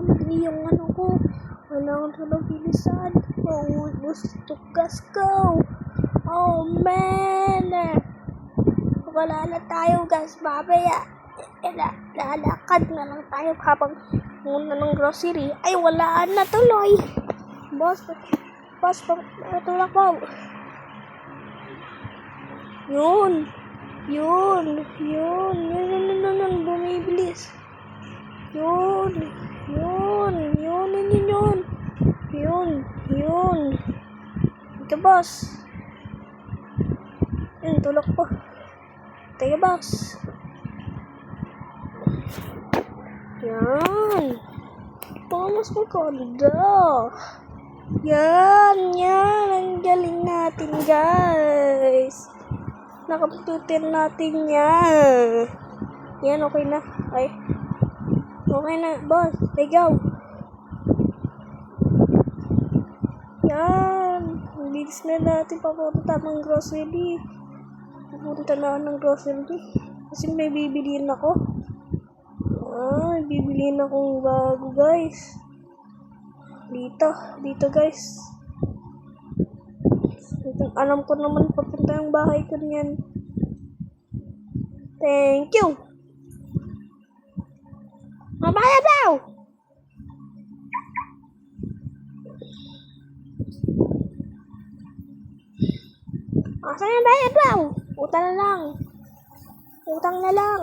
Madali yung ano ko. Kailangan ko ng bilisan. Maubos to gas ko. Oh man! Wala na tayo gas mamaya. Lalakad na lang tayo habang muna ng grocery. Ay, wala na tuloy. Boss, tulak mo. Yun, bumibilis. Yun. Ito, boss. Yun, tulak po. Tayo, boss. Yan. Mas maganda. Yan. Ang galing natin, guys. Nakapututin natin yan. Yan, okay na. Ay. Okay na, boss. Let's go. Yan. Bilis na natin papunta ng grocery. Pupunta na ng grocery. Kasi may bibiliin ako. Bibiliin akong bago, guys. Dito, guys. Alam ko naman papunta yung bahay ko niyan. Thank you. Mabayad daw. Saan yung bayad daw? Utang na lang.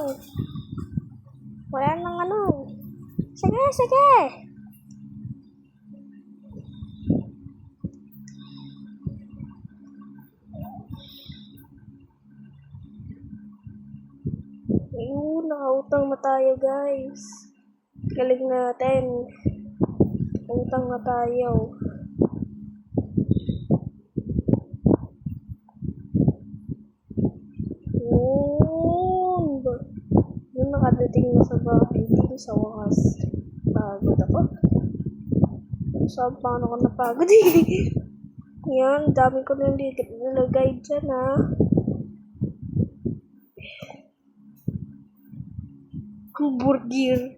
Wala nang ano. Sige. Ayun, nakautang na tayo, guys. Galing natin. Utang na tayo. Yun, nakadating na sa bahay. Dito sa wakas. Pagod ako. Paano ko napagod eh. Yan, dami ko nilagay dyan Burger.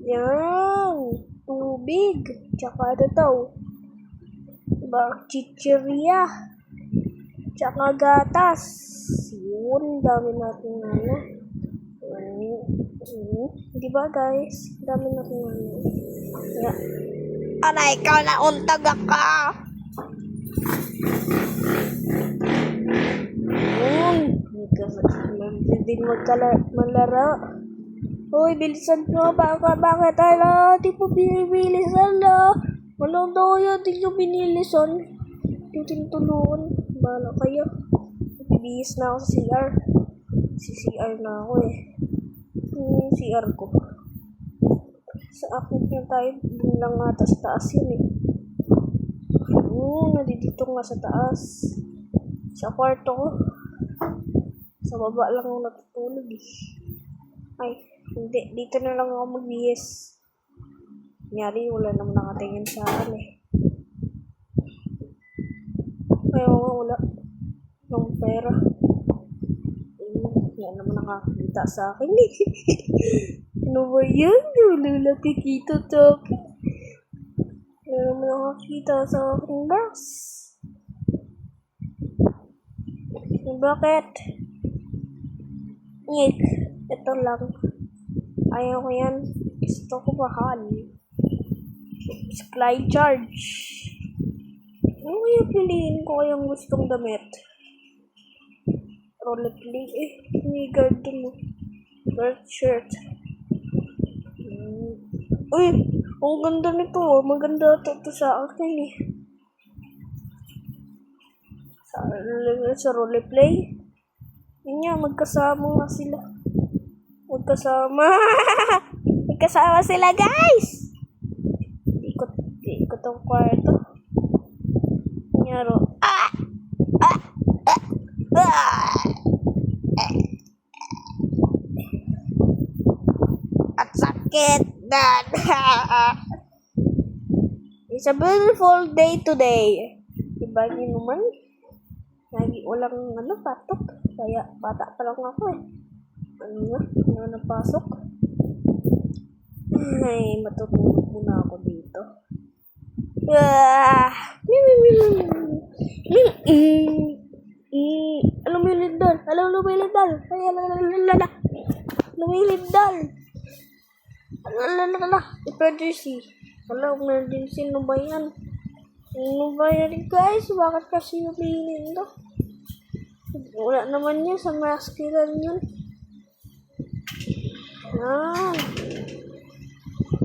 Yan. Tubig. Tsaka ano to? Chichirya. Tsaka gatas. Yun. Dami natin Diba, guys? Dami natin Yeah. Aray, ikaw na untag ako. Hindi magkalaro. Uy, bilisan nyo. Bakit? Di po binibilisan na. Walang daw yun. Di nyo binilisan. Tulungan. Bala kayo. Bibihis na ako sa CR. CR na ako eh. Yung CR ko. Sa akin yung tayo. Doon lang nga sa taas yun eh. Nandito nga sa taas. Sa kwarto ko. Sa baba lang ako natutulog eh. Ay, hindi. Dito na lang ako magbihis. Kunyari, wala naman nakatingin sa akin eh. Ay, wala. Nung pera. Yan naman nakakita sa akin eh. Ano ba yan? Wala nakikita sa akin. Yan naman nakakita sa akin, boss. Bakit? Ito lang. Ayaw ko yan. Gusto ko mahal. Supply charge. Ano kaya piliin ko yung gustong damit? Roleplay may garden mo. Bird shirt. Uy! Ang ganda nito. Maganda to sa akin eh. Sa roleplay. Yun nga, magkasama nga sila. Magkasama sila, guys! Ikot ang kwarto. Nyaro. At sakit na. It's a beautiful day today. Diba yun naman? Lagi walang patok. Kaya bata pa lang ako eh. Ano napasok? Ay, matutulog muna ako dito. Ah! Lumilindol! Lumilindol! Ay, lumilindol! Emergency! Emergency, ano ba yan? Ano ba yan, guys? Bakit kasi lumilindol? Wala naman yun sa maskilan yun. Ah!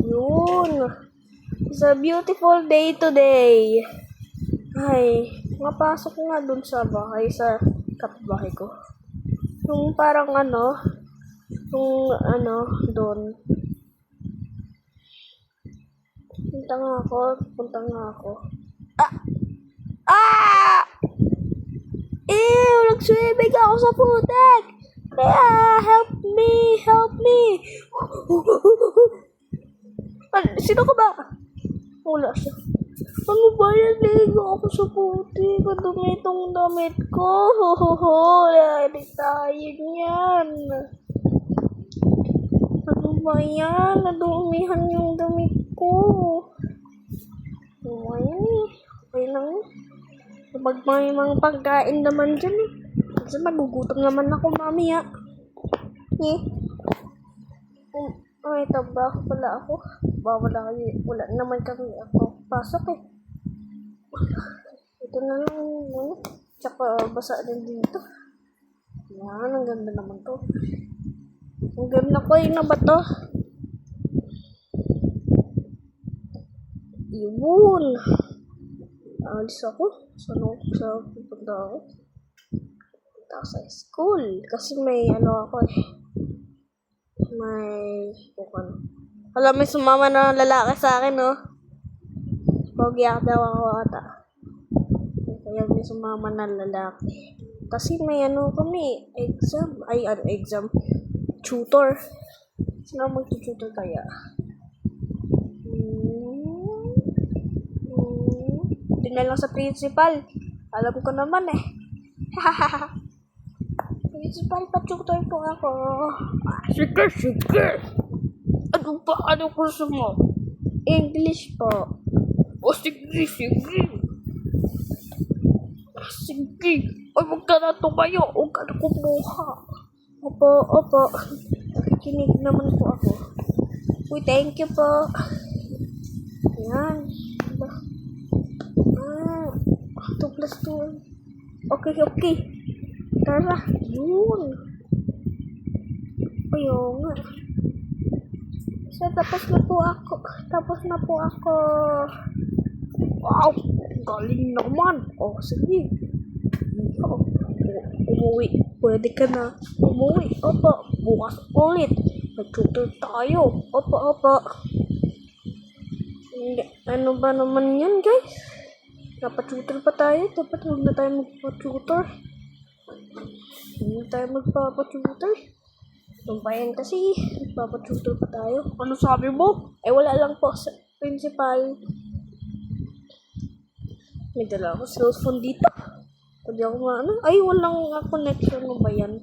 Yun! It's a beautiful day today. Ay, mapasok nga dun sa bahay, sa kapitbahay ko. Yung parang doon. Punta nga ako. Ah! Ah! Ew! Nag-swimming ako sa putek! Kaya, help me! Help me! Sino ka ba? Wala siya. Ano ba yan? Ligo ako sa putik. Madumi itong damit ko. Hindi tayo niyan. Ano ba yan? Nadumihan yung damit ko. Ano ba yan eh? Okay lang eh. Kapag may mga pagkain naman dyan eh. Kasi magugutom naman ako mamaya. Eh? Ay, trabaho pala ako. Wala naman kami ako pasok eh. Ito na lang, tsaka basa din dito. Yan, ang ganda naman to. Ang ganda ko na ba to? Yun. Alis ako. Sa pupunta ako. Punta ako sa school. Kasi may ako eh. Alam, may sumama na lalaki sa akin, no? Pogi daw ako ata. Kaya may sumama na lalaki. Kasi may kami, exam. Tutor. Sino mag-tutor kaya? Hindi na lang sa principal. Alam ko naman eh. Principal, pa-tutor po ako. Sige. Ano kurso mo? English po. O sige. Sige. Ay, huwag ka na tumayo. Huwag ka na kumuha. Opo. Nakikinig naman po ako. Uy, thank you po. Ayan. 2+2. Okay. Tara. Yun. Ayaw nga. So, tapos na po ako. Wow! Galing naman. Oh, sige. Umuwi. Pwede ka na umuwi. Opo. Bukas ulit. Mag-tutor tayo. Opo. Ano ba naman yun, guys? Napatutor pa tayo. Dapat huwag na tayo magpatutor. Hindi na tayo magpapatutor. Tumpayan kasi, magpapatutor pa tayo. Ano sabi mo? Wala lang po sa principal. May dala ako cellphone dito. Pwede ako Ay, walang connection mo ba yan?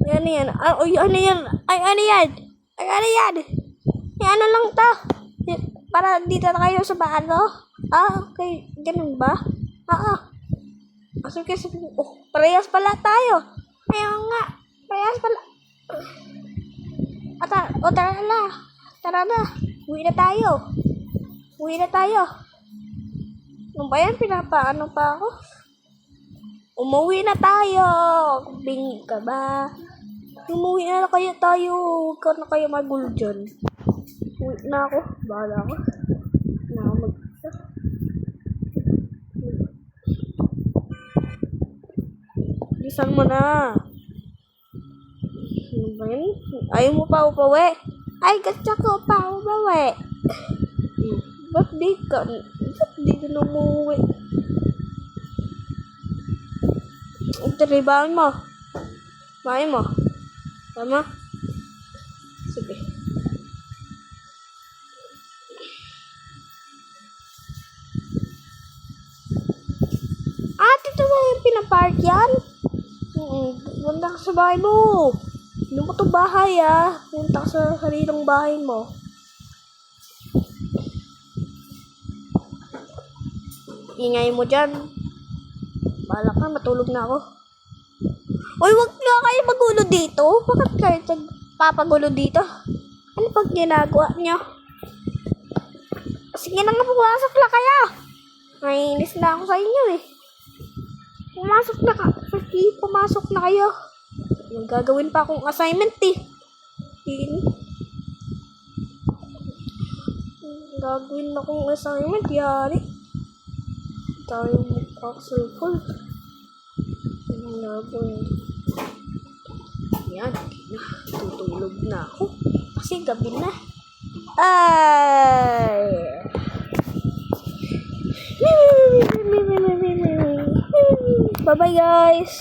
Ano yan? Ano yan? Ano yan? Ano lang to? Para dito na kayo sa baano? Okay. Ganun ba? Sige. Parehas pala tayo. Ayaw nga. Parehas pala. Tara na. Uwi na tayo. Ano ba yan? Pinapaano pa ako? Umuwi na tayo. Bingi ka ba? Umuwi na kayo tayo. Huwag ka na kayo magulo dyan. Uwi na ako. Bahala ako. Bilisan mo na. Ano ba yan? Ayaw mo pa upawi? Ay, gusto ko pa upawi. Ba't di ka na umuwi? Taribahan mo. Main mo. Tama? Sige. Dito ba yung pinapark yan? Punta ka sa bahay mo. Hindi mo ito bahay, punta ka sa sariling bahay mo. ingay mo dyan. Bahala ka, matulog na ako. Uy, wag nga kayo magulo dito. Bakit kayo papagulo dito? Ano pag ginagawa nyo? Sige na nga, pumasok na kayo. Naiinis na ako sa inyo eh. Pumasok na ka. Sige, pumasok na kayo. Yung gagawin pa akong assignment eh. Gagawin akong assignment, yari. Tayo magkakasulfol. Ang gagawin. Yan, tutulog na ako. Kasi gabi na. Ay! Bye-bye guys!